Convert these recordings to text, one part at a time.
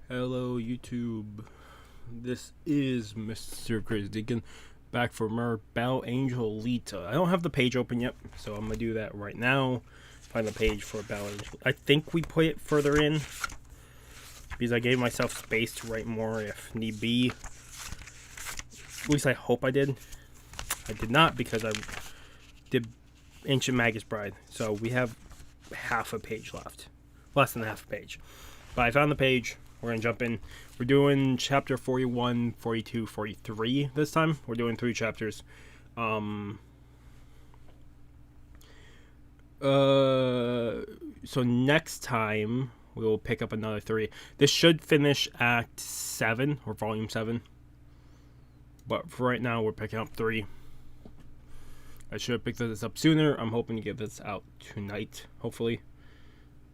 Hello YouTube, this is Mr. Chris Deacon back for more BAA Angel Alita. I don't have the page open yet, so I'm gonna do that right now. Find the page for BAA Angel. I think we put it further in because I gave myself space to write more if need be. At least I hope I did. I did not because I did Ancient Magus Bride, so we have half a page left. Less than half a page. But I found the page. We're going to jump in. We're doing chapter 41, 42, 43 this time. We're doing 3 chapters. So next time, we will pick up another 3. This should finish Act 7, or Volume 7. But for right now, we're picking up 3. I should have picked this up sooner. I'm hoping to get this out tonight, hopefully.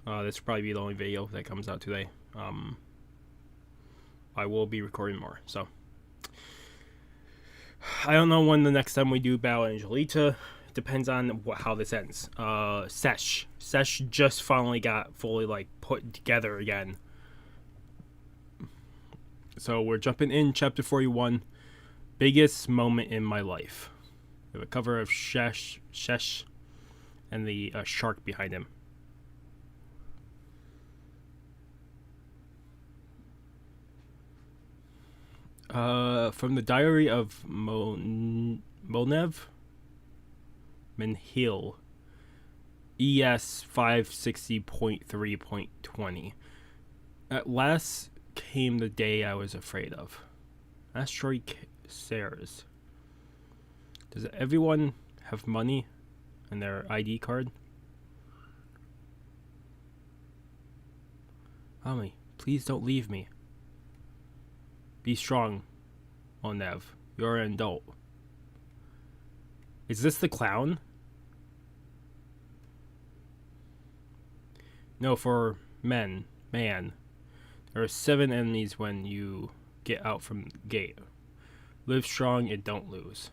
This will probably be the only video that comes out today. I will be recording more, so I don't know when the next time we do BAA Angel Alita. It depends on how this ends. Sesh just finally got fully put together again, so we're jumping in chapter 41. Biggest moment in my life. We have a cover of Shesh and the shark behind him. From the diary of Menhil, ES 560.3.20. At last came the day I was afraid of. Asteroid Ceres. Does everyone have money in their ID card? Mommy, please don't leave me. Be strong, Onev. You're an adult. Is this the clown? No, for man. There are 7 enemies when you get out from the gate. Live strong and don't lose.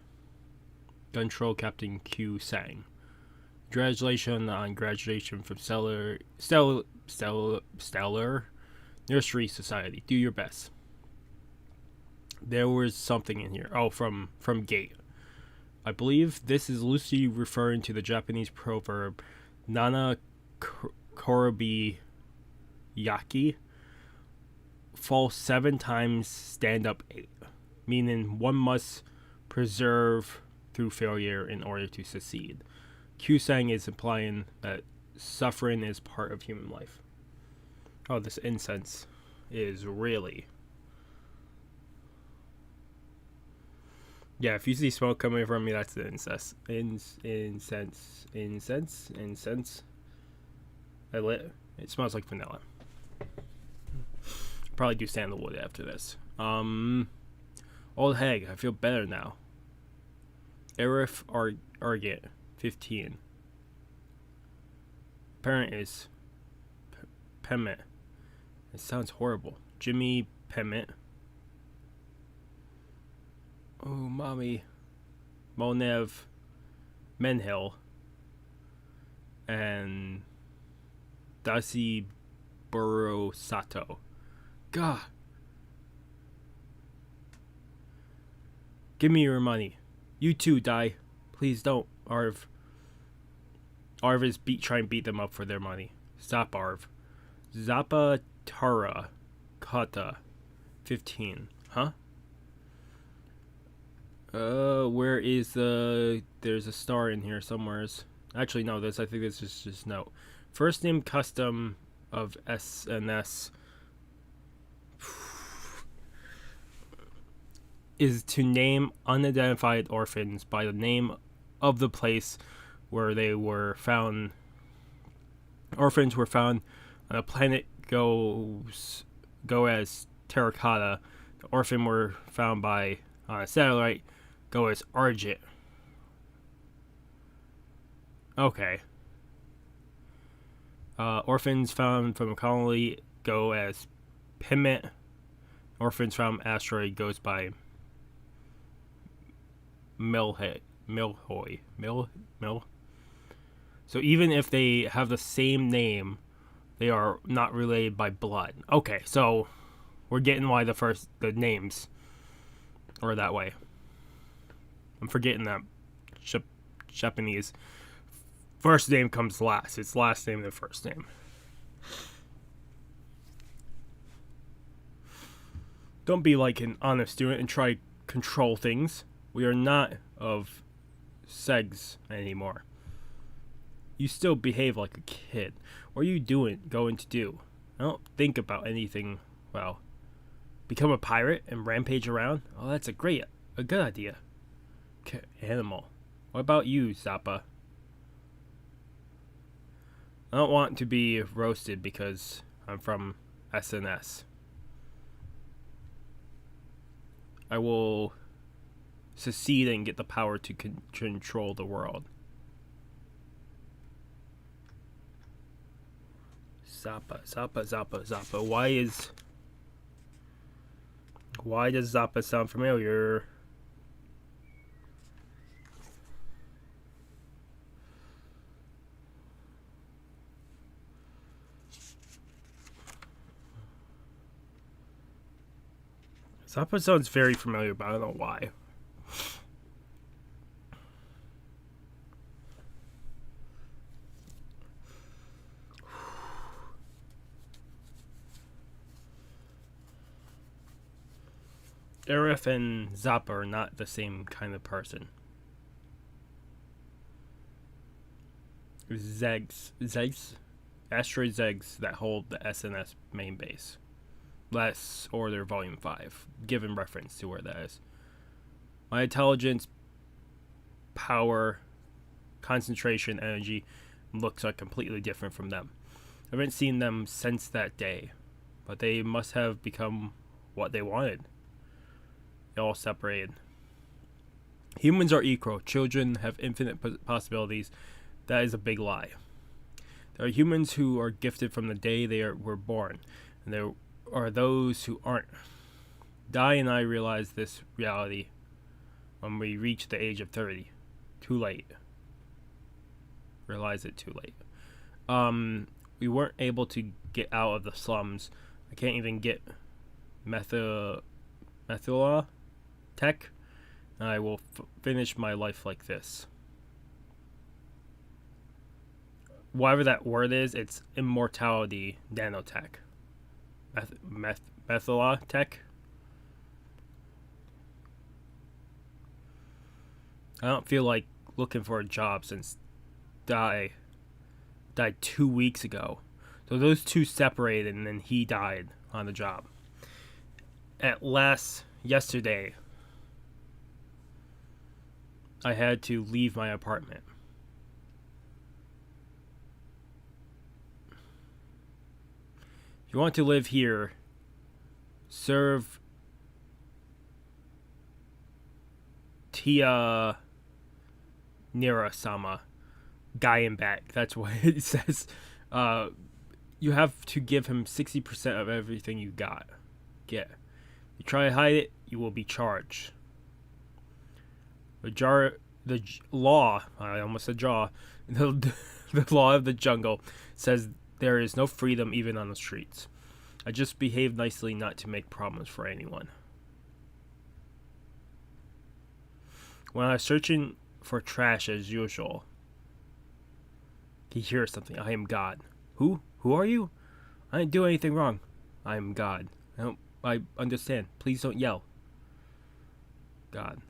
Control Captain Q sang. Congratulations on graduation from Stellar Nursery Society. Do your best. There was something in here. Oh, from Gate. I believe this is loosely referring to the Japanese proverb Nana Korobi Yaki. Fall 7 times, stand up 8. Meaning one must persevere through failure in order to succeed. Q-sang is implying that suffering is part of human life. Oh, this incense is really... Yeah, if you see smoke coming from me, that's the incense. Incense. I lit. It smells like vanilla. Probably do sandalwood after this. Old hag, I feel better now. Arif Argit, 15. Parent is Pemmet. It sounds horrible. Jimmy Pemmet. Oh, mommy. Monev Menhil. And Dasi Buro Sato. God. Give me your money. You too, die. Please don't, Arv. Arv is trying to beat them up for their money. Stop, Arv. Zappa Tara Kata, 15. Huh? Where is there's a star in here somewheres. Actually, no, I think this is just note. First name custom of SNS is to name unidentified orphans by the name of the place where they were found. Orphans were found on a planet go as Terracotta. The orphan were found on a satellite go as Argit. Okay. Orphans found from a colony go as Pimmet. Orphans from asteroid goes by Milhoy. So even if they have the same name, they are not related by blood. Okay, so we're getting why the names are that way. I'm forgetting that Japanese first name comes last. It's last name then first name. Don't be like an honest student and try to control things. We are not of segs anymore. You still behave like a kid. What are you going to do? I don't think about anything. Well, become a pirate and rampage around? Oh, that's a good idea. Animal. What about you, Zappa? I don't want to be roasted because I'm from SNS. I will succeed and get the power to control the world. Zappa. Why does Zappa sound familiar? Zappa sounds very familiar, but I don't know why. Arif and Zappa are not the same kind of person. Asteroid Zegs that hold the SNS main base. Less Order Volume 5, given reference to where that is. My intelligence, power, concentration, energy, looks are completely different from them. I haven't seen them since that day, but they must have become what they wanted. They all separated. Humans are equal. Children have infinite possibilities. That is a big lie. There are humans who are gifted from the day were born, and there are those who aren't. Dai and I realized this reality when we reached the age of 30. Too late. Realize it too late. We weren't able to get out of the slums. I can't even get methyla tech. And I will finish my life like this. Whatever that word is, it's immortality nanotech. Methyla tech. I don't feel like looking for a job since died 2 weeks ago. So those two separated and then he died on the job. Yesterday, I had to leave my apartment. If you want to live here, serve Tia Nira-sama, guy in back. That's what it says. You have to give him 60% of everything you get. You try to hide it, you will be charged. The law, I almost said jaw, the law of the jungle says there is no freedom even on the streets. I just behave nicely not to make problems for anyone. When I was searching for trash as usual, he hears something. I am God. Who? Who are you? I didn't do anything wrong. I am God. I understand. Please don't yell. God.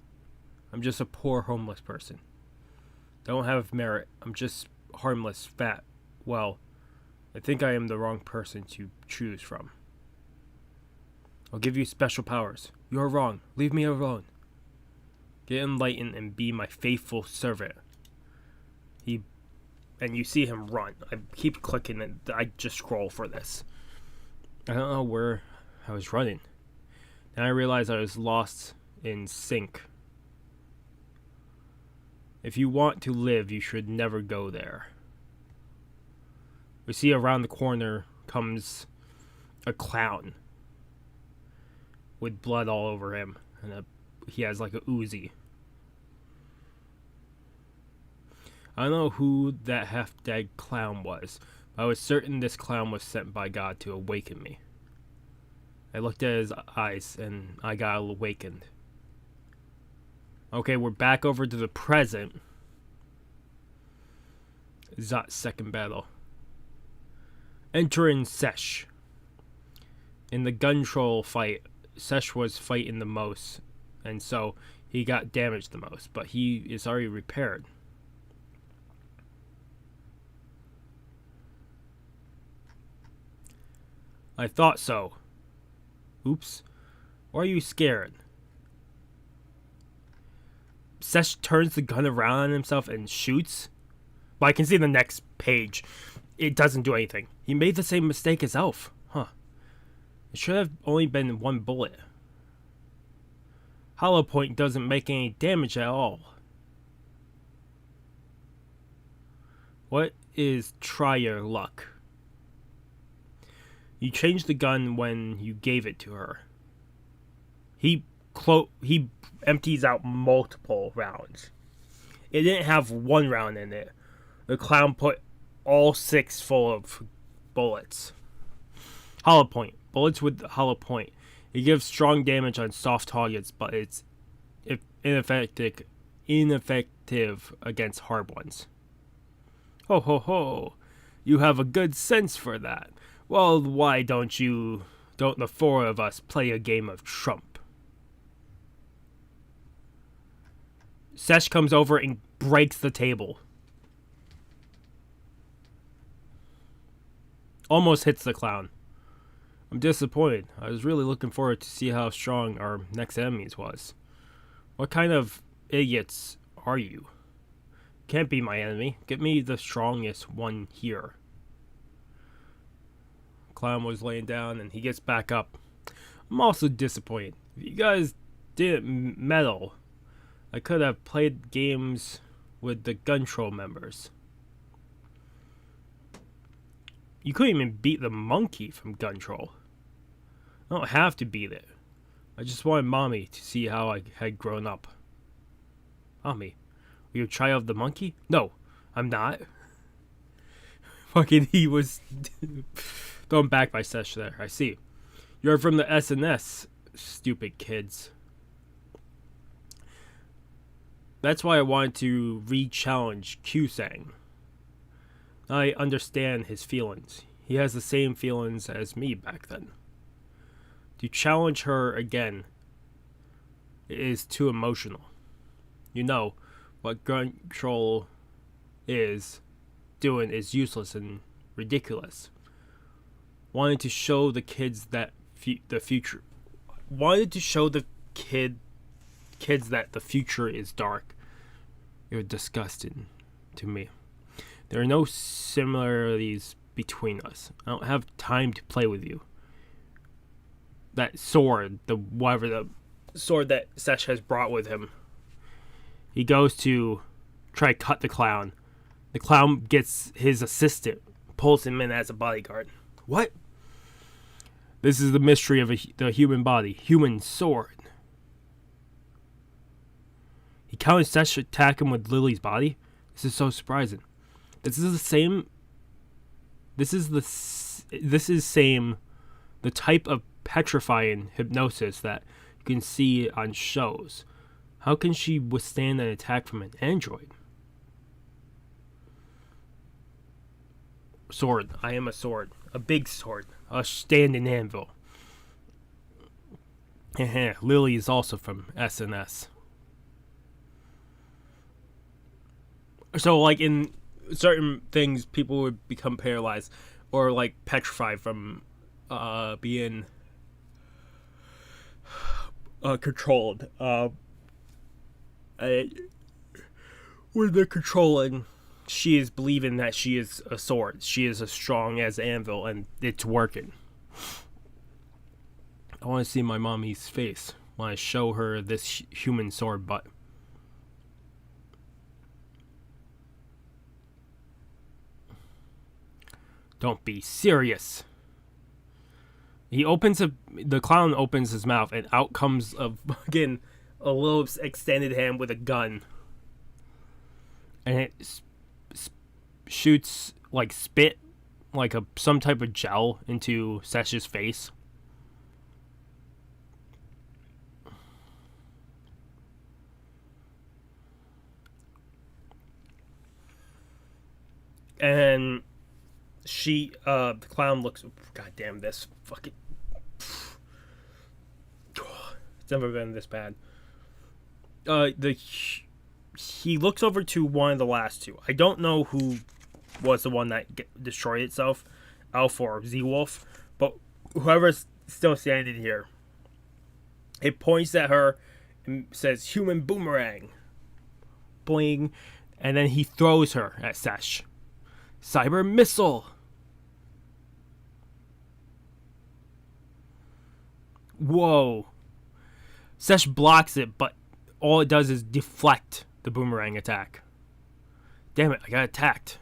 I'm just a poor homeless person. Don't have merit. I'm just harmless, fat. Well, I think I am the wrong person to choose from. I'll give you special powers. You are wrong. Leave me alone. Get enlightened and be my faithful servant. And you see him run. I keep clicking and I just scroll for this. I don't know where I was running. Then I realized I was lost in sync. If you want to live, you should never go there. We see around the corner comes a clown with blood all over him, and he has like a Uzi. I don't know who that half-dead clown was, but I was certain this clown was sent by God to awaken me. I looked at his eyes, and I got awakened. Okay, we're back over to the present. Zot's second battle. Entering Sesh. In the gun troll fight, Sesh was fighting the most, and so he got damaged the most, but he is already repaired. I thought so. Oops. Why are you scared? Sesh turns the gun around on himself and shoots. But I can see the next page. It doesn't do anything. He made the same mistake as Elf. Huh. It should have only been one bullet. Hollow point doesn't make any damage at all. What is try your luck? You changed the gun when you gave it to her. He empties out multiple rounds. It didn't have one round in it. The clown put all 6 full of bullets. Hollow point. Bullets with hollow point. It gives strong damage on soft targets, but it's ineffective against hard ones. Ho ho ho. You have a good sense for that. Well, why don't the 4 of us play a game of Trump? Sesh comes over and breaks the table. Almost hits the clown. I'm disappointed. I was really looking forward to see how strong our next enemies was. What kind of idiots are you? Can't be my enemy. Get me the strongest one here. Clown was laying down and he gets back up. I'm also disappointed. If you guys didn't meddle, I could have played games with the gun troll members. You couldn't even beat the monkey from gun troll. I don't have to beat it. I just wanted Mommy to see how I had grown up. Mommy, will you try out the monkey? No, I'm not. Fucking he was thrown back by Sesh there. I see. You're from the SNS, stupid kids. That's why I wanted to re-challenge Q-Sang. I understand his feelings. He has the same feelings as me back then. To challenge her again is too emotional. You know, what gun troll is doing is useless and ridiculous. Wanted to show the kids that the future. Wanted to show the kids that the future is dark. You're disgusting to me. There are no similarities between us. I don't have time to play with you. That sword, the sword that Sesh has brought with him. He goes to try to cut the clown. The clown gets his assistant, pulls him in as a bodyguard. What? This is the mystery of the human body. Human sword. He counted Sesh attack him with Lily's body? This is so surprising. This is the type of petrifying hypnosis that you can see on shows. How can she withstand an attack from an android? Sword. I am a sword. A big sword. A standing anvil. Lily is also from SNS. So, like, in certain things, people would become paralyzed or, like, petrified from being controlled. When they're controlling, she is believing that she is a sword. She is as strong as anvil, and it's working. I want to see my mommy's face when I show her this human sword butt. Don't be serious. The clown opens his mouth, and out comes a little extended hand with a gun. And shoots like spit, like some type of gel into Sesh's face. And the clown looks. God damn this fucking. It's never been this bad. He looks over to one of the last two. I don't know who was the one that destroyed itself, Elf or Z-Wolf, but whoever's still standing here, it points at her and says, "Human boomerang." Boing. And then he throws her at Sesh. Cyber missile. Whoa. Sesh blocks it, but all it does is deflect the boomerang attack. Damn it, I got attacked.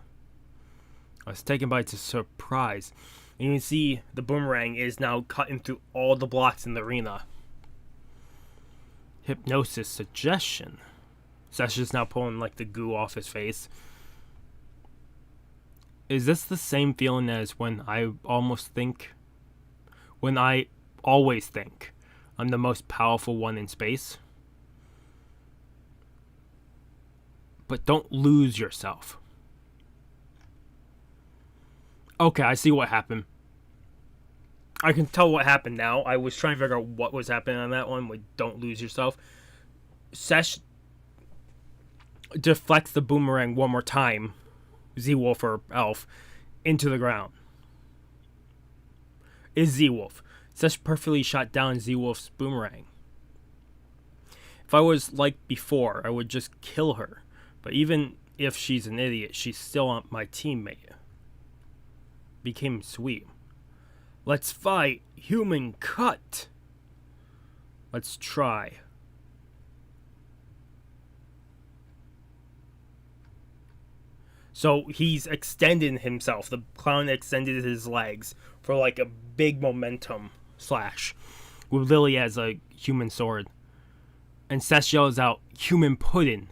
I was taken by surprise. And you can see the boomerang is now cutting through all the blocks in the arena. Hypnosis suggestion. Sesh is now pulling like the goo off his face. Is this the same feeling as when I always think I'm the most powerful one in space? But don't lose yourself. Okay, I see what happened. I can tell what happened now. I was trying to figure out what was happening on that one with don't lose yourself. Sesh deflects the boomerang one more time, Z-Wolf or Elf, into the ground. Is Z-Wolf. Sesh perfectly shot down Z-Wolf's boomerang. If I was like before, I would just kill her. But even if she's an idiot, she's still my teammate. Became sweet. Let's fight. Human cut. Let's try. So he's extending himself. The clown extended his legs for like a big momentum slash with Lily as a human sword. And Sesh yells out, "Human pudding."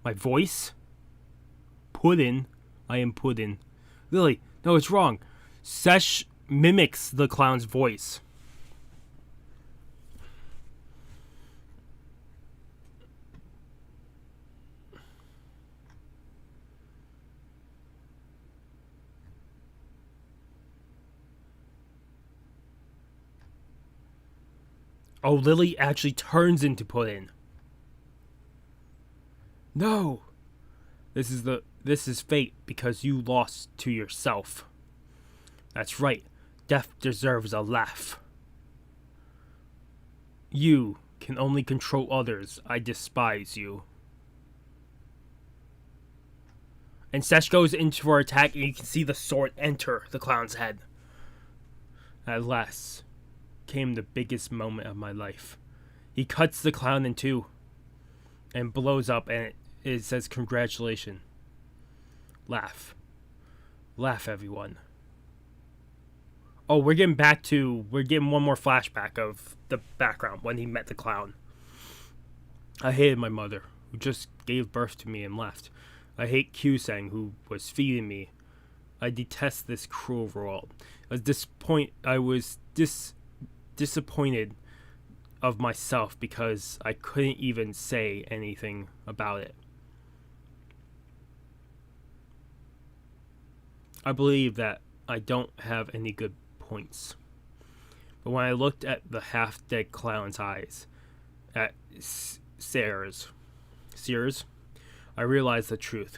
My voice? Pudding? I am pudding. Lily, no, it's wrong. Sesh mimics the clown's voice. Oh, Lily actually turns into pudding. No. This is fate because you lost to yourself. That's right. Death deserves a laugh. You can only control others. I despise you. And Sesh goes into her attack and you can see the sword enter the clown's head. At last came the biggest moment of my life. He cuts the clown in two and blows up, and it says congratulations. Laugh. Laugh, everyone. Oh, we're getting one more flashback of the background when he met the clown. I hated my mother, who just gave birth to me and left. I hate Q-Sang, who was feeding me. I detest this cruel world. I was disappointed of myself because I couldn't even say anything about it. I believe that I don't have any good points. But when I looked at the half-dead clown's eyes, at Sears, I realized the truth.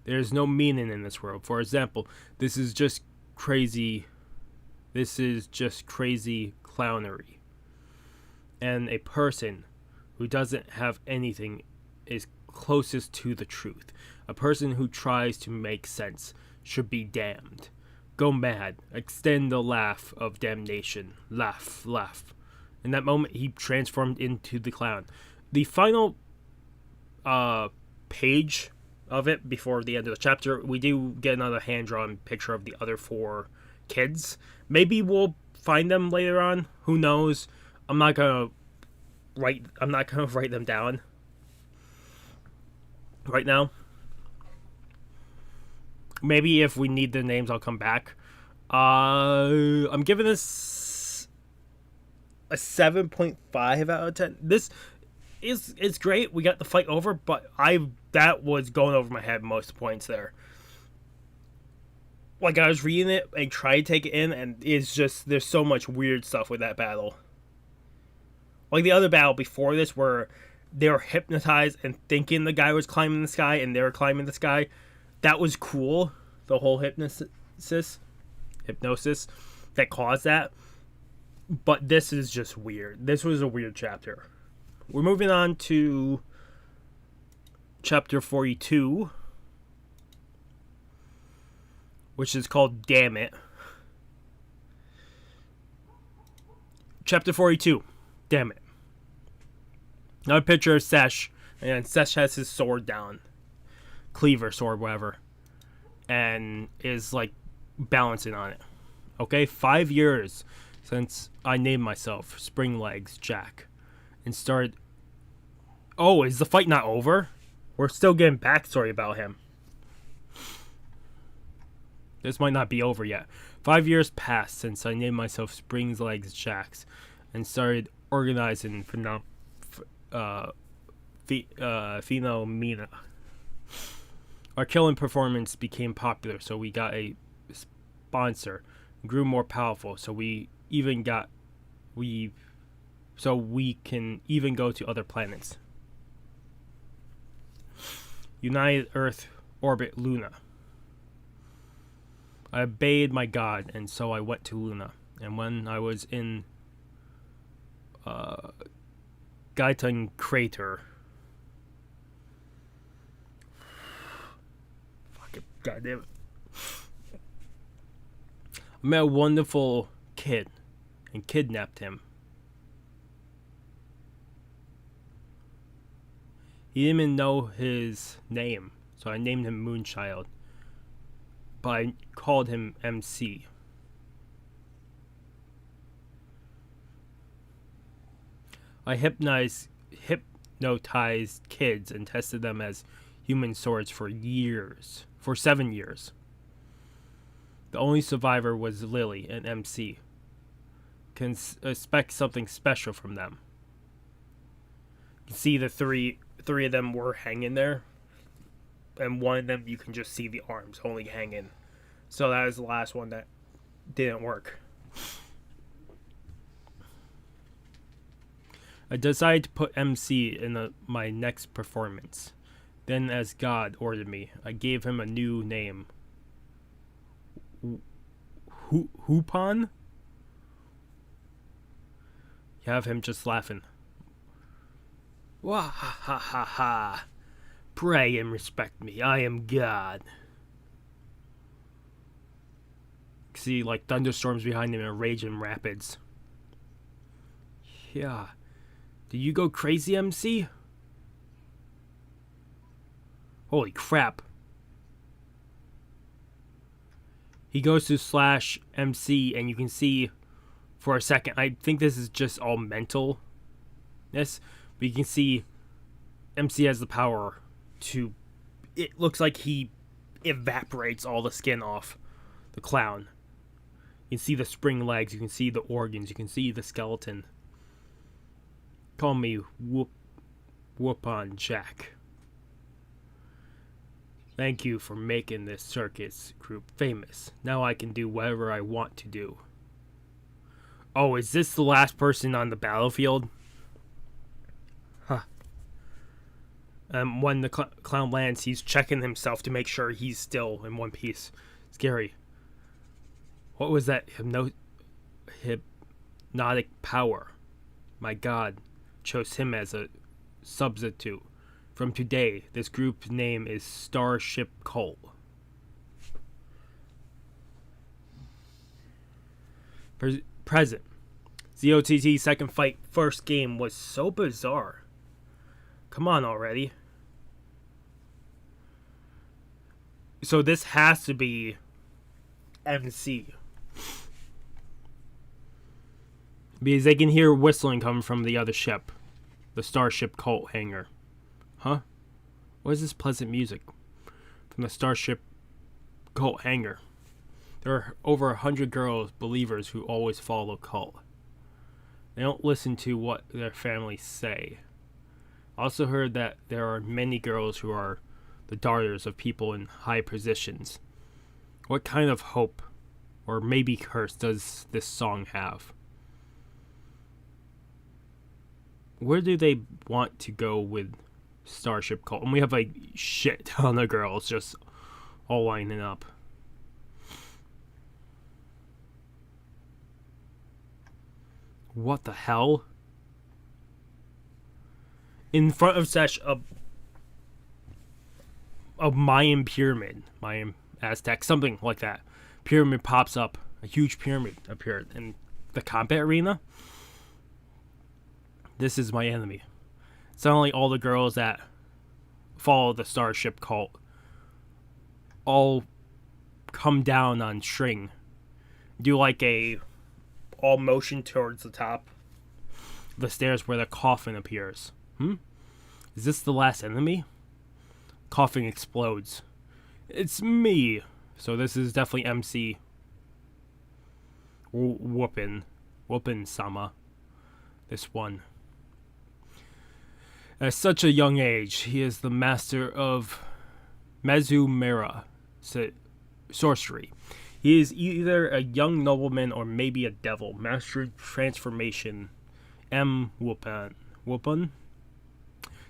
There is no meaning in this world. For example, this is just crazy clownery. And a person who doesn't have anything is closest to the truth. A person who tries to make sense should be damned. Go mad. Extend the laugh of damnation. Laugh, laugh. In that moment, he transformed into the clown. The final page of it, before the end of the chapter, we do get another hand-drawn picture of the other four kids. Maybe we'll find them later on. Who knows? I'm not gonna write them down right now. Maybe if we need the names, I'll come back. I'm giving this a 7.5 out of 10. This is great. We got the fight over, but that was going over my head most points there. Like, I was reading it and trying to take it in, and it's just, there's so much weird stuff with that battle. Like the other battle before this, where they were hypnotized and thinking the guy was climbing the sky, and they were climbing the sky. That was cool. The whole hypnosis that caused that. But this is just weird. This was a weird chapter. We're moving on to chapter 42, which is called Damn It. Chapter 42, Damn It. Now a picture of Sesh, and Sesh has his sword down. Cleaver sword, whatever. And is like balancing on it. Okay, 5 years since I named myself Spring Legs Jack. And started... Oh, is the fight not over? We're still getting backstory about him. This might not be over yet. 5 years passed since I named myself Spring Legs Jack and started organizing Phenomena. Our killing performance became popular, so we got a sponsor. Grew more powerful, so we can even go to other planets. United Earth orbit Luna. I obeyed my god, and so I went to Luna. And when I was in Gaitan Crater, fucking goddamn it, I met a wonderful kid and kidnapped him. He didn't even know his name, so I named him Moonchild. But I called him MC. I hypnotized kids and tested them as human swords for 7 years. The only survivor was Lily and MC. Can expect something special from them. You can see the three of them were hanging there, and one of them you can just see the arms only hanging. So that was the last one that didn't work. I decided to put MC in my next performance. Then, as God ordered me, I gave him a new name. Hupon? You have him just laughing. Wah ha ha ha ha. Pray and respect me. I am God. See, like, thunderstorms behind him and raging rapids. Yeah. Do you go crazy, MC? Holy crap. He goes to /MC, and you can see for a second, I think this is just all mentalness, but you can see MC has the power to, it looks like he evaporates all the skin off the clown. You can see the spring legs, you can see the organs, you can see the skeleton. Call me Whoop-on Jack. Thank you for making this circus group famous. Now I can do whatever I want to do. Oh, is this the last person on the battlefield? Huh. When the clown lands, he's checking himself to make sure he's still in one piece. Scary. What was that hypnotic power? My God chose him as a substitute. From today, this group's name is Starship Cult. Present. ZOTT second fight first game was so bizarre. Come on already. So this has to be MC. Because they can hear whistling coming from the other ship. The Starship Cult hangar. Huh? What is this pleasant music? From the Starship cult hanger. There are over 100 girls, believers, who always follow the cult. They don't listen to what their families say. I also heard that there are many girls who are the daughters of people in high positions. What kind of hope, or maybe curse, does this song have? Where do they want to go with Starship Cult? And we have like shit ton of girls just all lining up. What the hell? In front of such a Mayan pyramid, Mayan Aztec, something like that. Pyramid pops up. A huge pyramid appeared in the combat arena. This is my enemy. Suddenly all the girls that follow the Starship Cult all come down on string. Do like a all motion towards the top of the stairs where the coffin appears. Is this the last enemy? Coffin explodes. It's me. So this is definitely MC Whoopin Sama. This one. At such a young age, he is the master of Mezumera sorcery. He is either a young nobleman or maybe a devil. Mastered transformation. M. Whoopin.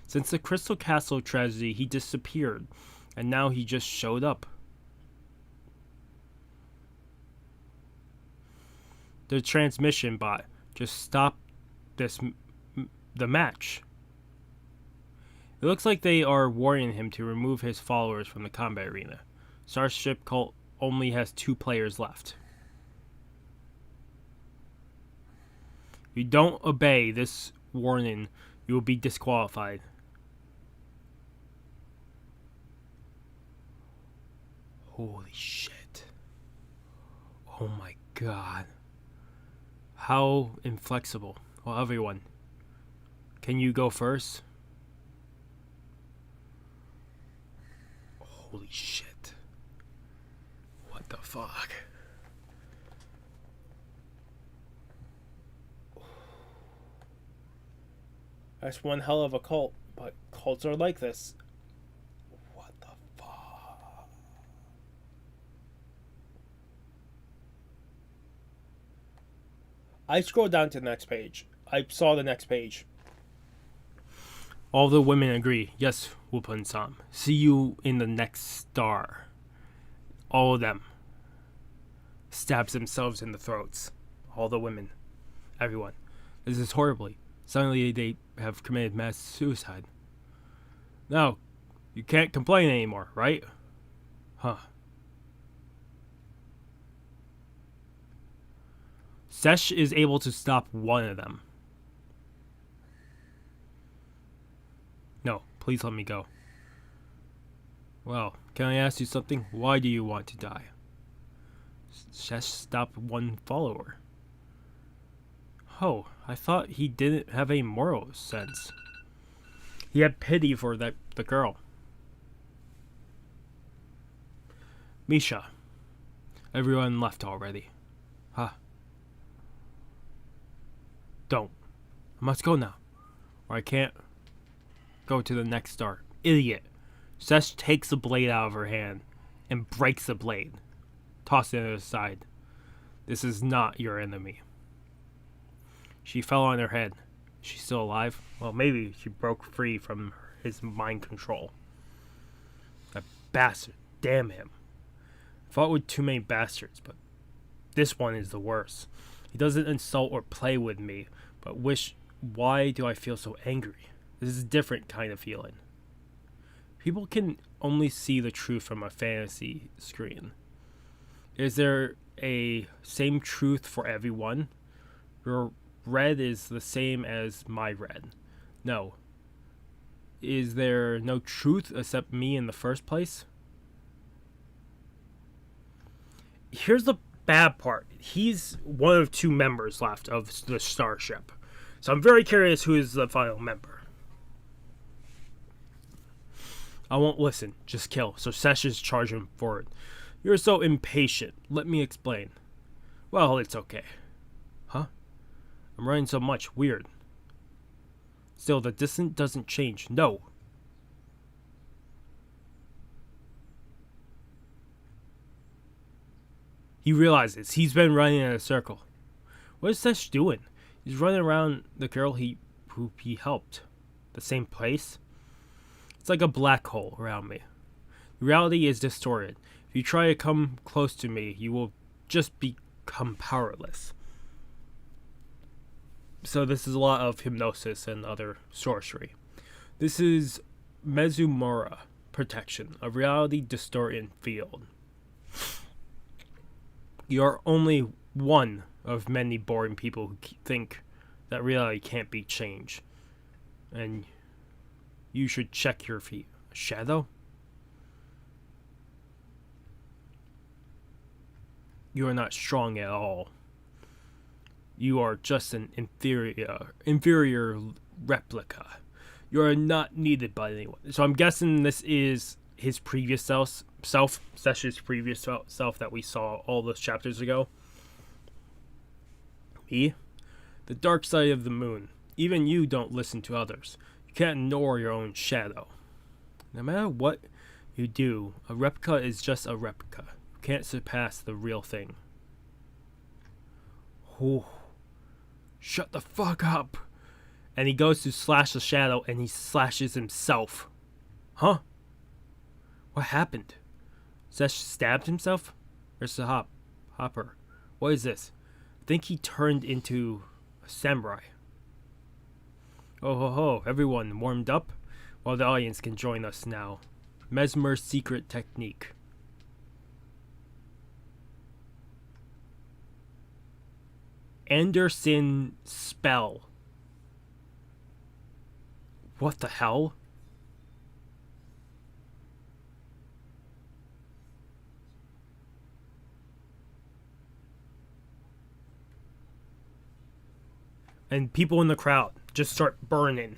Since the Crystal Castle tragedy, he disappeared, and now he just showed up. The transmission bot just stopped the match. It looks like they are warning him to remove his followers from the combat arena. Starship Cult only has 2 players left. If you don't obey this warning, you will be disqualified. Holy shit. Oh my god. How inflexible. Well, everyone. Can you go first? Holy shit. What the fuck? That's one hell of a cult, but cults are like this. What the fuck? I scrolled down to the next page. I saw the next page. All the women agree. Yes, Wupun-san. See you in the next star. All of them. Stabs themselves in the throats. All the women. Everyone. This is horribly. Suddenly they have committed mass suicide. Now, you can't complain anymore, right? Huh. Sesh is able to stop one of them. No, please let me go. Well, can I ask you something? Why do you want to die? Sesh stopped one follower. Oh, I thought he didn't have a moral sense. He had pity for the girl. Misha. Everyone left already. Huh. Don't. I must go now. Or I can't go to the next star. Idiot. Sesh takes the blade out of her hand and breaks the blade. Tossing it aside. This is not your enemy. She fell on her head. She's still alive? Well, maybe she broke free from his mind control. That bastard. Damn him. I fought with too many bastards, but this one is the worst. He doesn't insult or play with me, but why do I feel so angry? This is a different kind of feeling. People can only see the truth from a fantasy screen. Is there a same truth for everyone? Your red is the same as my red. No. Is there no truth except me in the first place? Here's the bad part. He's one of 2 members left of the starship. So I'm very curious who is the final member. I won't listen. Just kill. So Sesh is charging forward. You're so impatient. Let me explain. Well, it's okay. Huh? I'm running so much. Weird. Still, the distance doesn't change. No. He realizes he's been running in a circle. What is Sesh doing? He's running around the girl who he helped. The same place? It's like a black hole around me. Reality is distorted. If you try to come close to me, you will just become powerless. So this is a lot of hypnosis and other sorcery. This is Mezumura protection, a reality distortion field. You're only one of many boring people who think that reality can't be changed. And you should check your feet. Shadow? You are not strong at all. You are just an inferior replica. You are not needed by anyone. So I'm guessing this is his previous self, Sesh's previous self that we saw all those chapters ago. Me? The dark side of the moon. Even you don't listen to others. You can't ignore your own shadow. No matter what you do, a replica is just a replica. You can't surpass the real thing. Oh, shut the fuck up. And he goes to slash the shadow and he slashes himself. Huh? What happened? Sesh stabbed himself? Where's the hopper? What is this? I think he turned into a samurai. Oh ho ho, everyone warmed up? Well, the audience can join us now. Mesmer's secret technique. Anderson spell. What the hell? And people in the crowd just start burning.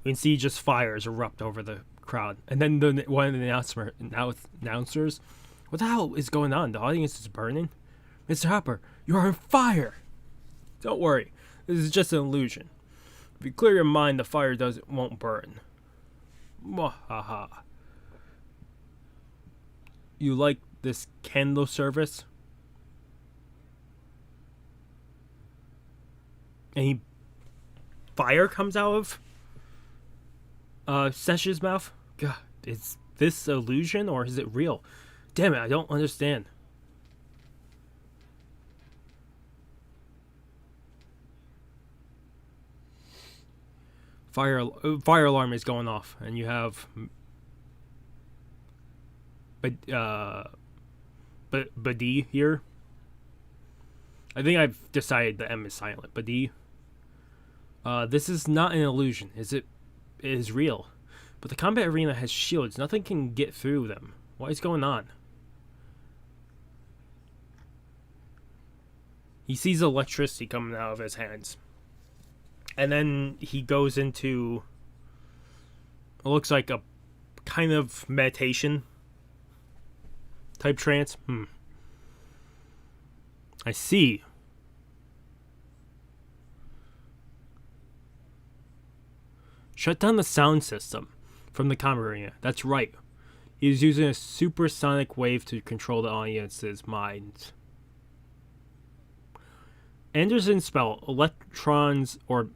You can see just fires erupt over the crowd. And then one of the announcers, what the hell is going on? The audience is burning? Mr. Hopper, you are on fire! Don't worry, this is just an illusion. If you clear your mind, the fire won't burn. Mwahaha. You like this candle service? And fire comes out of Sesh's mouth? God, is this illusion or is it real? Damn it, I don't understand. Fire alarm is going off, and you have Badi here. I think I've decided the M is silent. Badi. This is not an illusion. It is real. But the combat arena has shields. Nothing can get through them. What is going on? He sees electricity coming out of his hands. And then he goes into, it looks like a kind of meditation type trance. I see. Shut down the sound system from the combat arena. That's right. He is using a supersonic wave to control the audience's minds. Anderson's spell, electrons or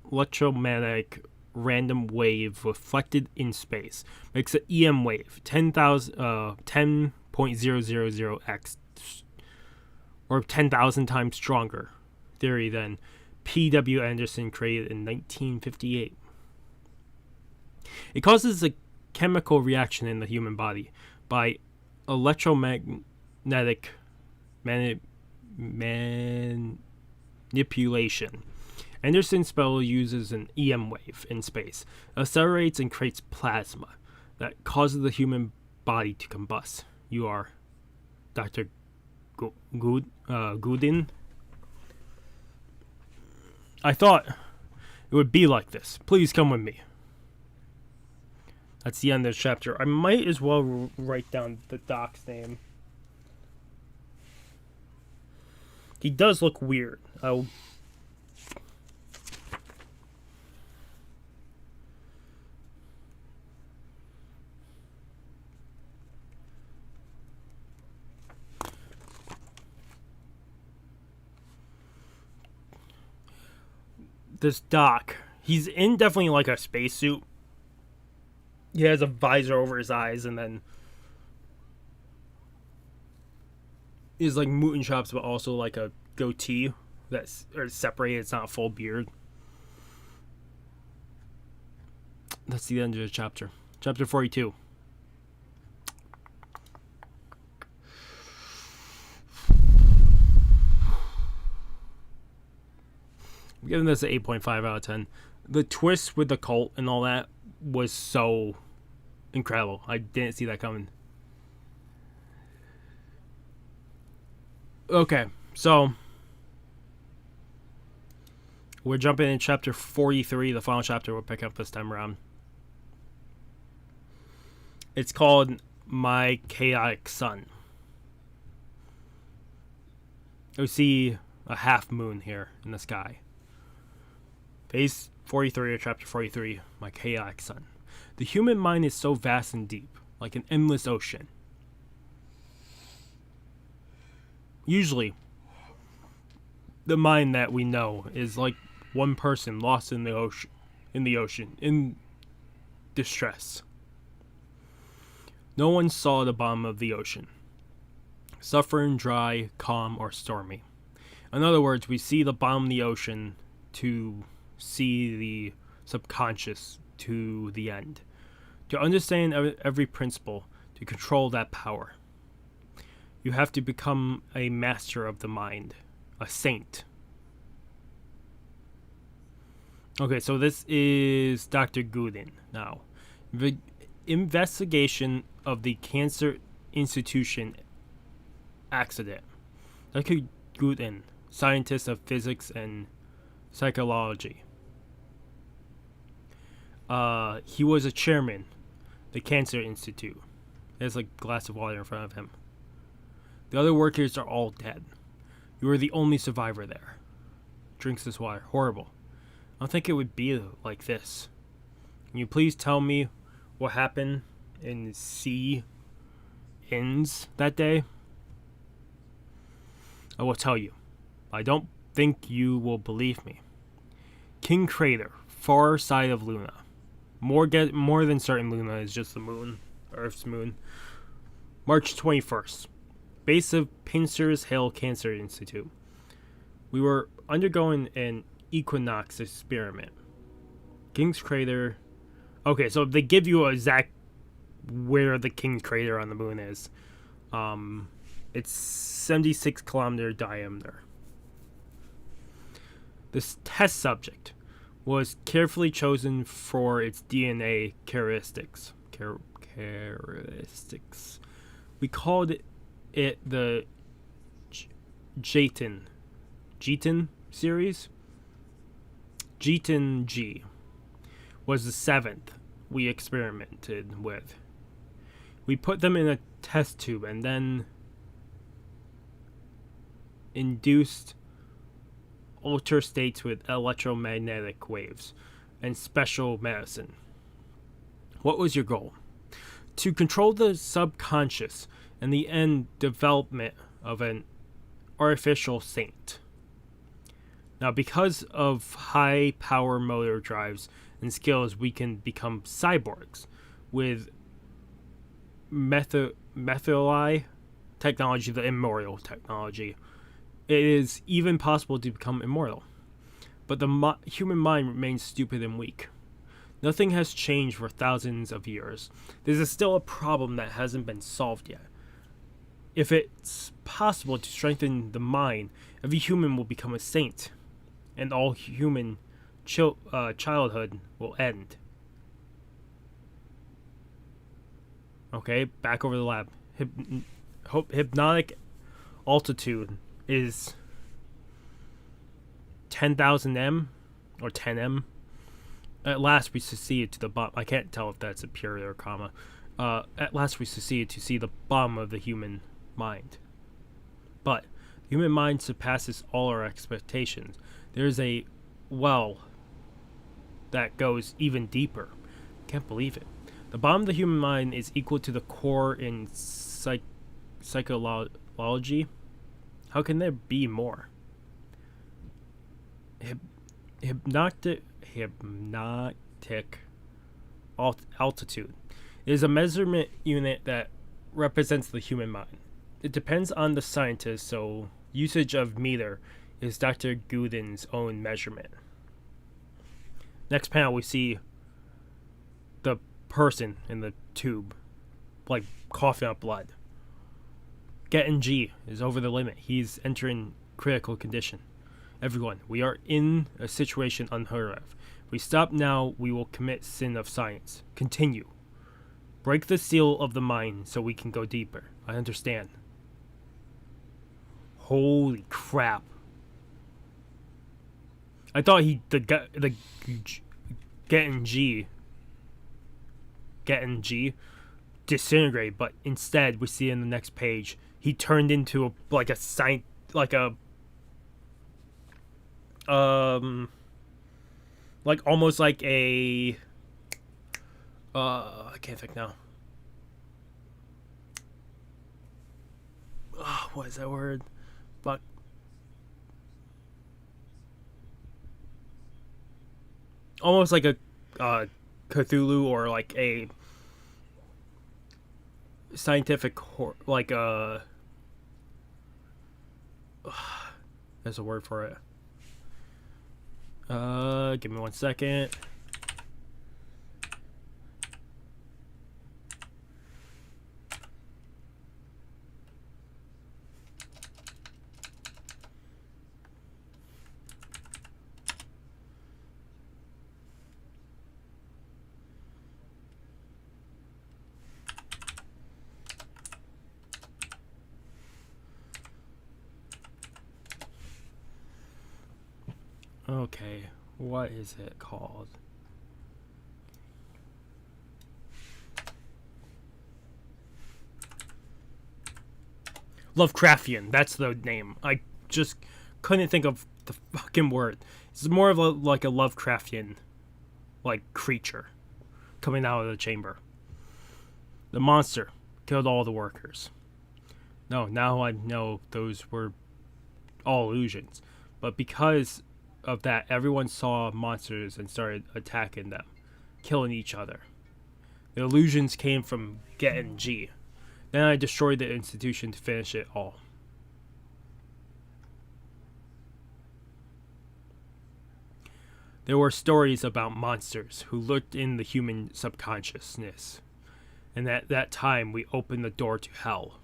electromagnetic random wave reflected in space, makes an EM wave 10.000x or 10,000 times stronger theory than P.W. Anderson created in 1958. It causes a chemical reaction in the human body by electromagnetic manipulation. Anderson's spell uses an EM wave in space, accelerates and creates plasma that causes the human body to combust. You are Dr. Goodin? I thought it would be like this. Please come with me. That's the end of the chapter. I might as well write down the doc's name. He does look weird. Oh. This Doc, he's in definitely like a spacesuit. He has a visor over his eyes, and then is like mutant chops, but also like a goatee that's separated. It's not a full beard. That's the end of the chapter. Chapter 42. I'm giving this an 8.5 out of 10. The twist with the cult and all that was so incredible. I didn't see that coming. Okay, so we're jumping in chapter 43, the final chapter we'll pick up this time around. It's called My Chaotic Son. We see a half moon here in the sky. Phase 43 or chapter 43, My Chaotic Son. The human mind is so vast and deep, like an endless ocean. Usually, the mind that we know is like one person lost in the ocean, in distress. No one saw the bottom of the ocean. Suffering, dry, calm, or stormy. In other words, we see the bottom of the ocean to see the subconscious to the end. To understand every principle, to control that power, you have to become a master of the mind, a saint. Okay, so this is Dr. Gooden now. The investigation of the Cancer Institution accident. Dr. Gooden, scientist of physics and psychology. He was a chairman, the Cancer Institute. There's like a glass of water in front of him. The other workers are all dead. You are the only survivor there. Drinks this water. Horrible. I don't think it would be like this. Can you please tell me what happened in C Inns that day? I will tell you. I don't think you will believe me. King Crater, far side of Luna. More than certain Luna is just the moon, Earth's moon. March 21st. Base of Pincers Hill Cancer Institute. We were undergoing an equinox experiment. King's Crater. Okay, so they give you exact where the King's Crater on the moon is. It's 76 kilometer diameter. This test subject was carefully chosen for its DNA characteristics. We called it the Jayton series. Jayton G was the seventh we experimented with. We put them in a test tube and then induced alter states with electromagnetic waves and special medicine. What was your goal? To control the subconscious and the end development of an artificial saint. Now, because of high power motor drives and skills, we can become cyborgs with methylai technology, the immortal technology. It is even possible to become immortal. But the human mind remains stupid and weak. Nothing has changed for thousands of years. There's still a problem that hasn't been solved yet. If it's possible to strengthen the mind, every human will become a saint, and all human childhood will end. Okay, back over the lab. Hypnotic altitude is 10,000 m or 10 m. At last we succeeded to the bottom. I can't tell if that's a period or comma. At last we succeeded to see the bottom of the human mind. But Human mind surpasses all our expectations. There's a well that goes even deeper. Can't believe it. The bottom of the human mind is equal to the core in psychology. How can there be more? Hypnotic altitude is a measurement unit that represents the human mind. It depends on the scientist, so usage of meter is Dr. Gooden's own measurement. Next panel, we see the person in the tube, like coughing up blood. Getting G is over the limit. He's entering critical condition. Everyone, we are in a situation unheard of. If we stop now, we will commit sin of science. Continue. Break the seal of the mind so we can go deeper. I understand. Holy crap. I thought getting G disintegrate, but instead we see in the next page he turned into almost like a I can't think now. What is that word? But almost like a Cthulhu, or like a scientific there's a word for it. Give me 1 second. Okay, what is it called? Lovecraftian, that's the name. I just couldn't think of the fucking word. It's more of like a Lovecraftian creature coming out of the chamber. The monster killed all the workers. No, now I know those were all illusions. But because of that, everyone saw monsters and started attacking them, killing each other. The illusions came from getting G. Then I destroyed the institution to finish it all. There were stories about monsters who lurked in the human subconsciousness, and at that time we opened the door to hell.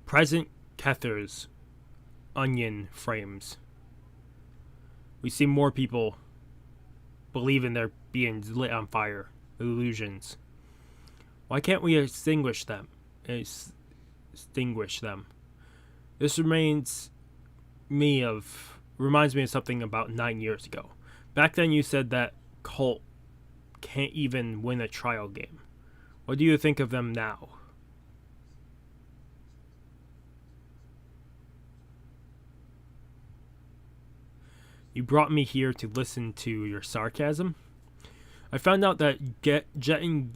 Present Kether's onion frames. We see more people believe in their being lit on fire. Illusions. Why can't we extinguish them? This reminds me of something about 9 years ago. Back then you said that cult can't even win a trial game. What do you think of them now? You brought me here to listen to your sarcasm? I found out that Jetten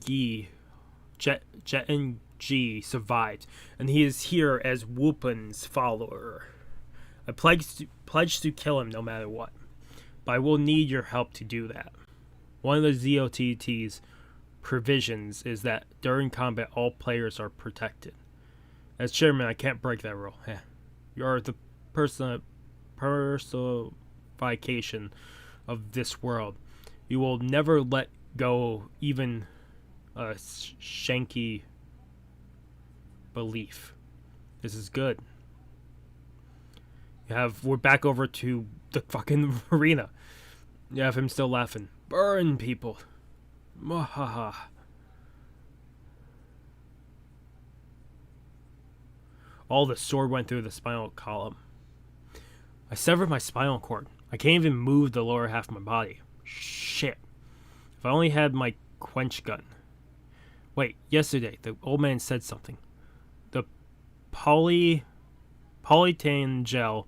G survived, and he is here as Wupin's follower. I pledge to kill him no matter what, but I will need your help to do that. One of the ZOTT's provisions is that during combat all players are protected. As chairman, I can't break that rule. You are the personification of this world. You will never let go even a shanky belief. This is good. We're back over to the fucking arena. You have him still laughing. Burn, people. Mwahaha. All the sword went through the spinal column. I severed my spinal cord. I can't even move the lower half of my body. Shit. If I only had my quench gun. Wait, yesterday, the old man said something. The polyethylene gel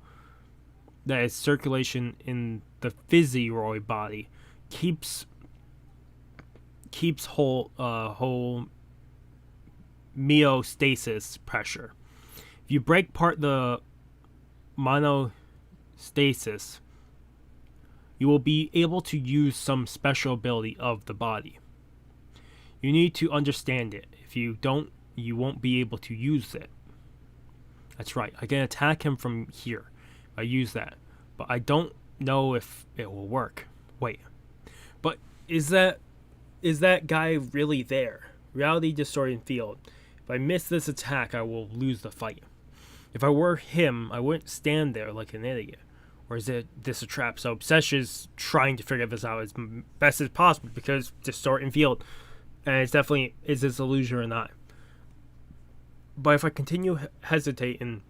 that is circulation in the physioroid body keeps whole homeostasis pressure. If you break apart the monostasis, you will be able to use some special ability of the body. You need to understand it. If you don't, you won't be able to use it. That's right. I can attack him from here. I use that. But I don't know if it will work. Wait. But is that guy really there? Reality distorting field. If I miss this attack, I will lose the fight. If I were him, I wouldn't stand there like an idiot. Or is this a trap? So Sesh is trying to figure this out as best as possible because distorting field. And it's definitely, is this illusion or not? But if I continue hesitating,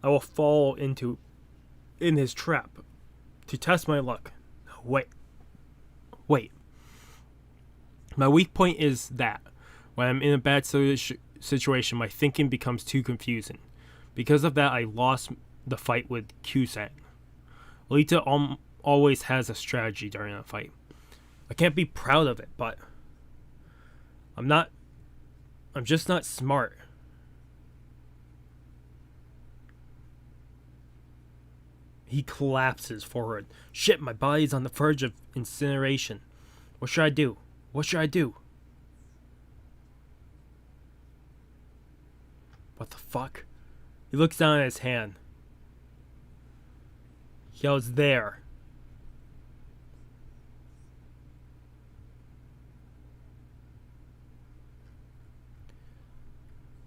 I will fall in his trap. To test my luck. Wait. My weak point is that when I'm in a bad situation, my thinking becomes too confusing. Because of that, I lost the fight with Q-Sang. Alita always has a strategy during a fight. I can't be proud of it, but I'm just not smart. He collapses forward. Shit, my body's on the verge of incineration. What should I do? What the fuck? He looks down at his hand. He yells, there.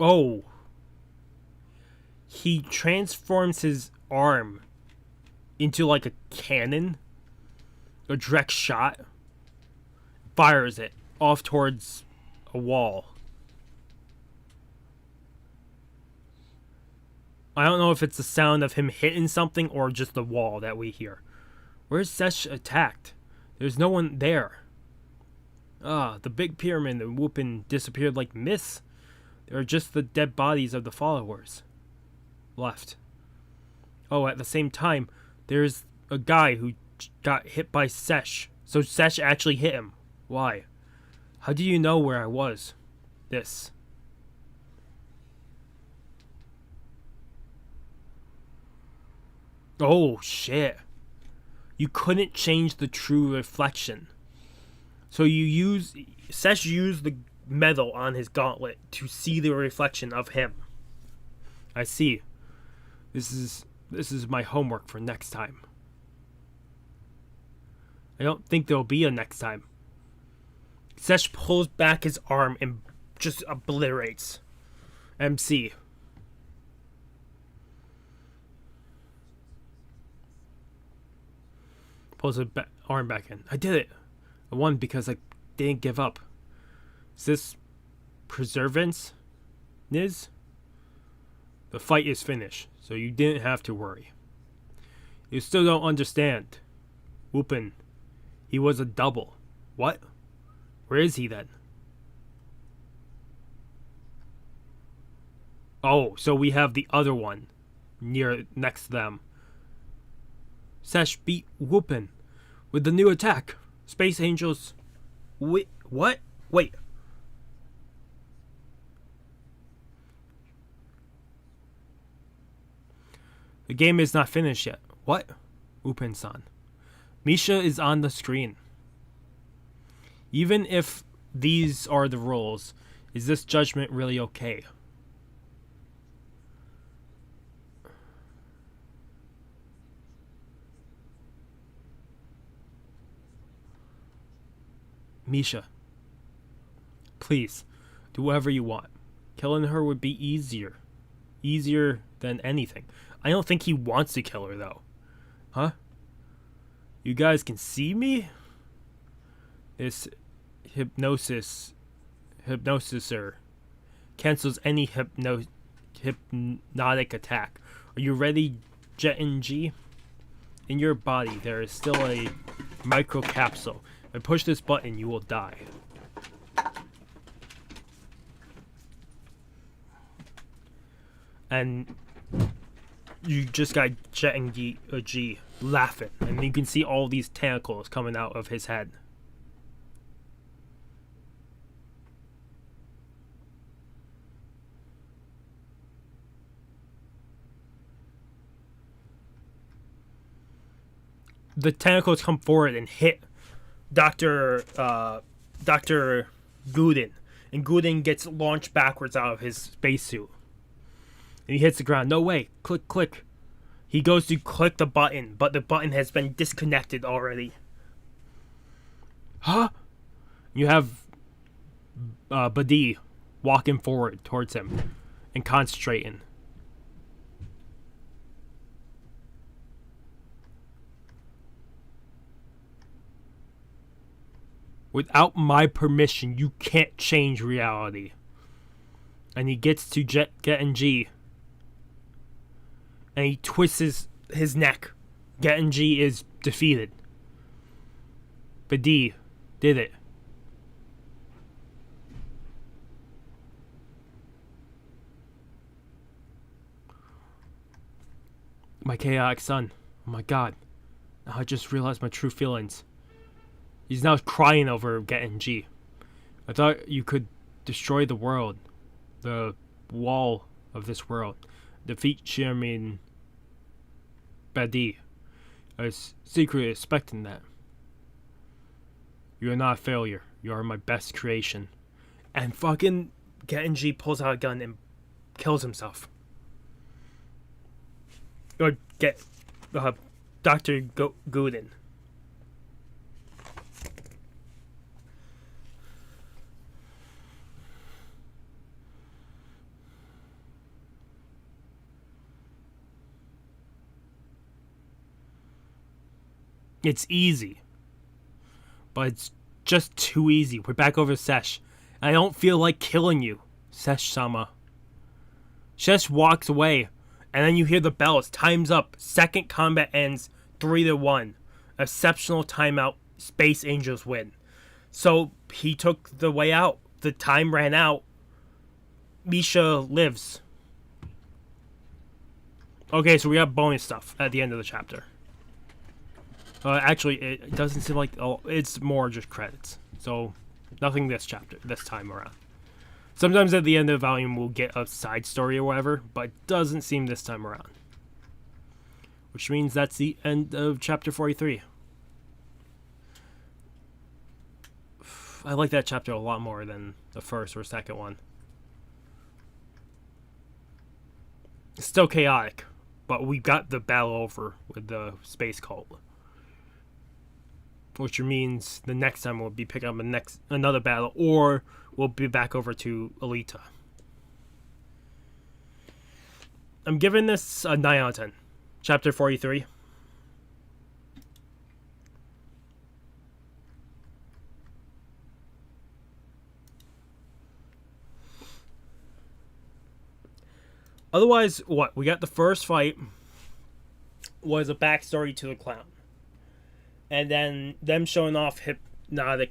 Oh. He transforms his arm into like a cannon. A direct shot. Fires it off towards a wall. I don't know if it's the sound of him hitting something or just the wall that we hear. Where's Sesh attacked? There's no one there. The big pyramid and Whoopin disappeared like mist. There are just the dead bodies of the followers left. Oh, at the same time, there's a guy who got hit by Sesh. So Sesh actually hit him. Why? How do you know where I was? This. Oh, shit. You couldn't change the true reflection. So Sesh used the metal on his gauntlet to see the reflection of him. I see. This is my homework for next time. I don't think there'll be a next time. Sesh pulls back his arm and just obliterates MC. Pulls his arm back in. I did it. I won because I didn't give up. Is this perseverance, Niz? The fight is finished, so you didn't have to worry. You still don't understand. Whoopin. He was a double. What? Where is he then? Oh, so we have the other one next to them. Sesh beat Whoopin with the new attack. Space Angels. Wait, what? Wait. The game is not finished yet. What? Whoopin-san. Misha is on the screen. Even if these are the rules, is this judgment really okay? Misha, please, do whatever you want. Killing her would be easier. Easier than anything. I don't think he wants to kill her, though. Huh? You guys can see me? This hypnotiser cancels any hypnotic attack. Are you ready, Jet and G? In your body, there is still a microcapsule. If I push this button, you will die. And you just got Jet and G laughing, and you can see all these tentacles coming out of his head. The tentacles come forward and hit Dr. Guden, and Guden gets launched backwards out of his spacesuit. And he hits the ground. No way. Click, click. He goes to click the button, but the button has been disconnected already. Huh? You have Badi walking forward towards him and concentrating. Without my permission, you can't change reality. And he gets to Get and G. And he twists his neck. Get and G is defeated. But D did it. My chaotic son. Oh my god. Now I just realized my true feelings. He's now crying over getting G. I thought you could destroy the world. The wall of this world. Defeat Chairman Badi. I was secretly expecting that. You are not a failure. You are my best creation. And fucking Genji pulls out a gun and kills himself. Or Dr. Guden. It's easy. But it's just too easy. We're back over Sesh. And I don't feel like killing you, Sesh-sama. Sesh walks away. And then you hear the bells. Time's up. Second combat ends 3-1. Exceptional timeout. Space Angels win. So he took the way out. The time ran out. Misha lives. Okay, so we have bonus stuff at the end of the chapter. Actually, it doesn't seem like... Oh, it's more just credits. So, nothing this time around. Sometimes at the end of the volume we'll get a side story or whatever, but it doesn't seem this time around. Which means that's the end of chapter 43. I like that chapter a lot more than the first or second one. It's still chaotic, but we got the battle over with the space cult. Which means the next time we'll be picking up another battle, or we'll be back over to Alita. I'm giving this a 9 out of 10. Chapter 43. Otherwise, what? We got the first fight was a backstory to the clown. And then them showing off the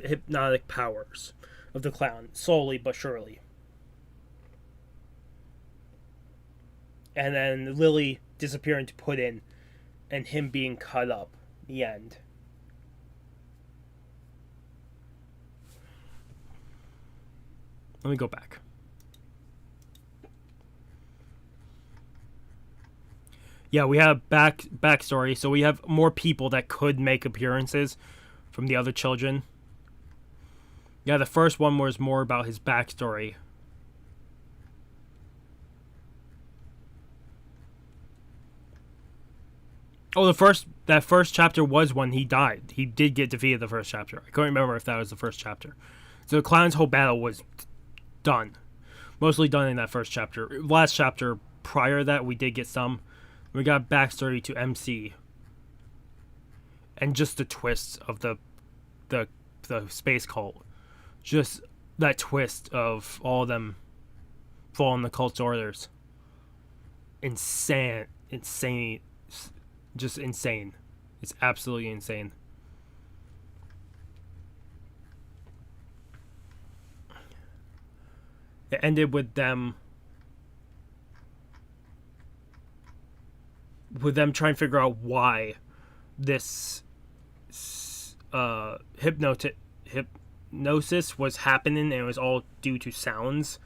hypnotic powers of the clown, slowly but surely. And then Lily disappearing to put in, and him being cut up. The end. Let me go back. Yeah, we have backstory, so we have more people that could make appearances from the other children. Yeah, the first one was more about his backstory. Oh, that first chapter was when he died. He did get defeated the first chapter. I couldn't remember if that was the first chapter. So the clown's whole battle was done. Mostly done in that first chapter. Last chapter prior to that, we did get some. We got backstory to MC. And just the twist of the space cult. Just that twist of all of them following the cult's orders. Insane. Just insane. It's absolutely insane. It ended with them with them trying to figure out why this hypnosis was happening, and it was all due to sounds.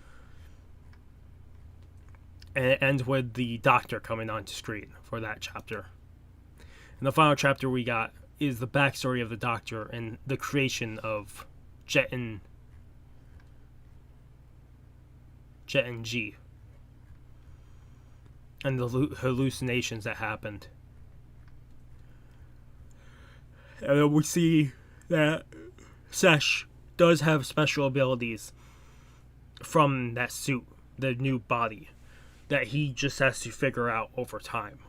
And it ends with the doctor coming onto screen for that chapter. And the final chapter we got is the backstory of the doctor and the creation of Jet and G. And the hallucinations that happened. And then we see that Sesh does have special abilities from that suit, the new body, that he just has to figure out over time.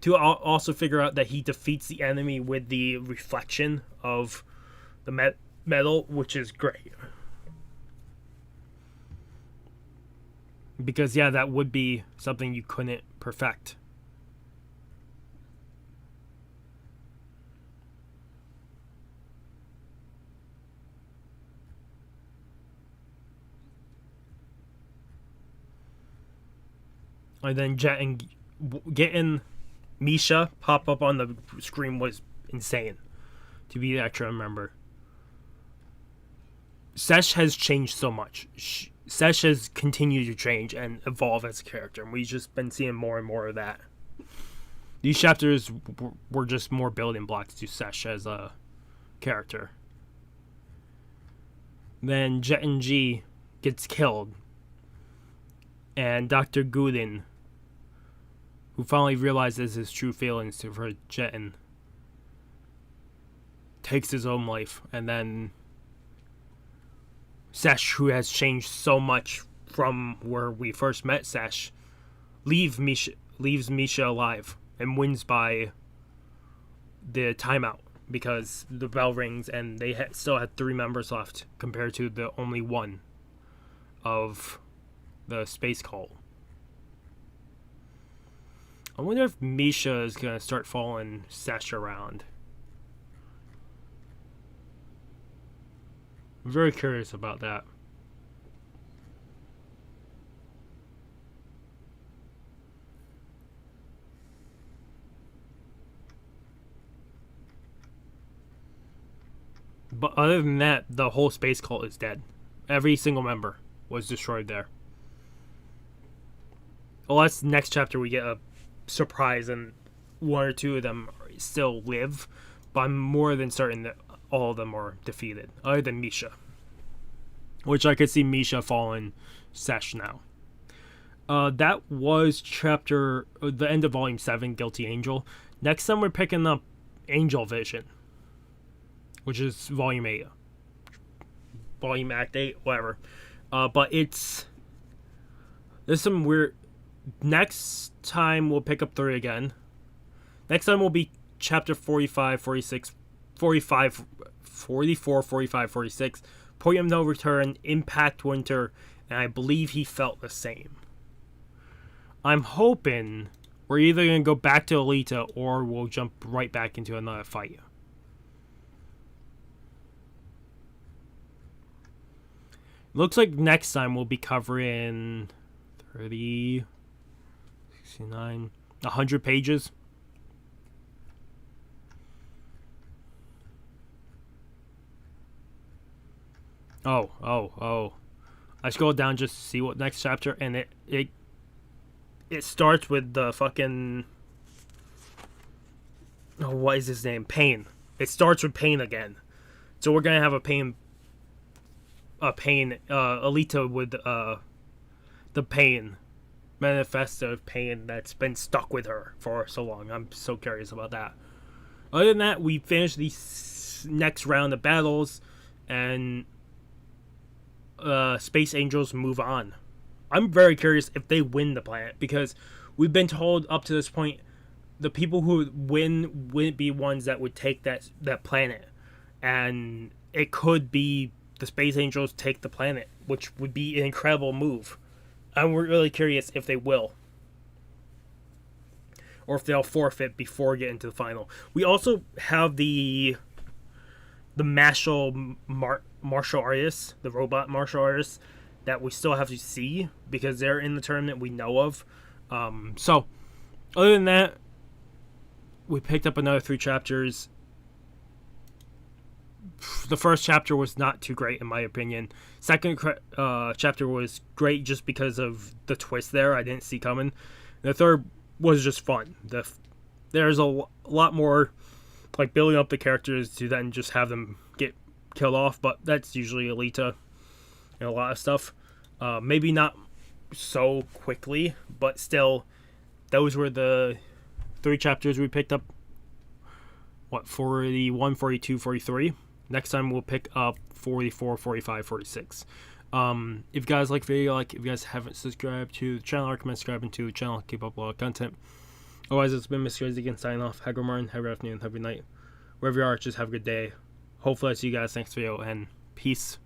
To also figure out that he defeats the enemy with the reflection of the metal, which is great. Because, yeah, that would be something you couldn't perfect. And then getting Misha pop up on the screen was insane. To be the extra member. Sesh has changed so much. Sesh has continued to change and evolve as a character, and we've just been seeing more and more of that. These chapters were just more building blocks to Sesh as a character. Then Jet and G gets killed, and Dr. Gooden, who finally realizes his true feelings for Jetin, takes his own life, and then Sesh, who has changed so much from where we first met Sesh, leaves Misha alive and wins by the timeout because the bell rings and they still had 3 members left compared to the only one of the space cult. I wonder if Misha is going to start following Sesh around. I'm very curious about that. But other than that, the whole space cult is dead. Every single member was destroyed there. Unless next chapter we get a surprise and 1 or 2 of them still live. But I'm more than certain that all of them are defeated, other than Misha. Which I could see Misha following Sesh now. That was the end of Volume 7, Guilty Angel. Next time we're picking up Angel Vision, which is Volume 8. Volume Act 8, whatever. But there's some weird... Next time we'll pick up 3 again. Next time will be Chapter 45, 46... 45, 44, 45, 46, Point of No Return, Impact Winter, and I believe He Felt the Same. I'm hoping we're either going to go back to Alita or we'll jump right back into another fight. Looks like next time we'll be covering 30, 69, 100 pages. Oh. I scrolled down just to see what next chapter, and it starts with the fucking... Oh, what is his name? Pain. It starts with Pain again. So we're gonna have a Pain, Alita with the Pain. Manifesto of Pain that's been stuck with her for so long. I'm so curious about that. Other than that, we finished the next round of battles, and Space Angels move on. I'm very curious if they win the planet, because we've been told up to this point the people who win wouldn't be ones that would take that planet, and it could be the Space Angels take the planet, which would be an incredible move. I'm really curious if they will, or if they'll forfeit before getting to the final. We also have the martial artists, the robot martial artists, that we still have to see because they're in the tournament we know of. So Other than that, we picked up another 3 chapters. The first chapter was not too great in my opinion. Second chapter was great just because of the twist there I didn't see coming. The third was just fun. There's a lot more like building up the characters to then just have them get killed off, but that's usually Alita and a lot of stuff. Maybe not so quickly, but still, those were the 3 chapters we picked up. 41, 42, 43. Next time we'll pick up 44, 45, 46. If you guys like the video, if you guys haven't subscribed to the channel, I recommend subscribing to the channel. Keep up a lot of content. Otherwise, it's been Mr. Crazy Dickens signing off. Have a good morning, have a good afternoon, have a good night. Wherever you are, just have a good day. Hopefully I see you guys next video, and peace.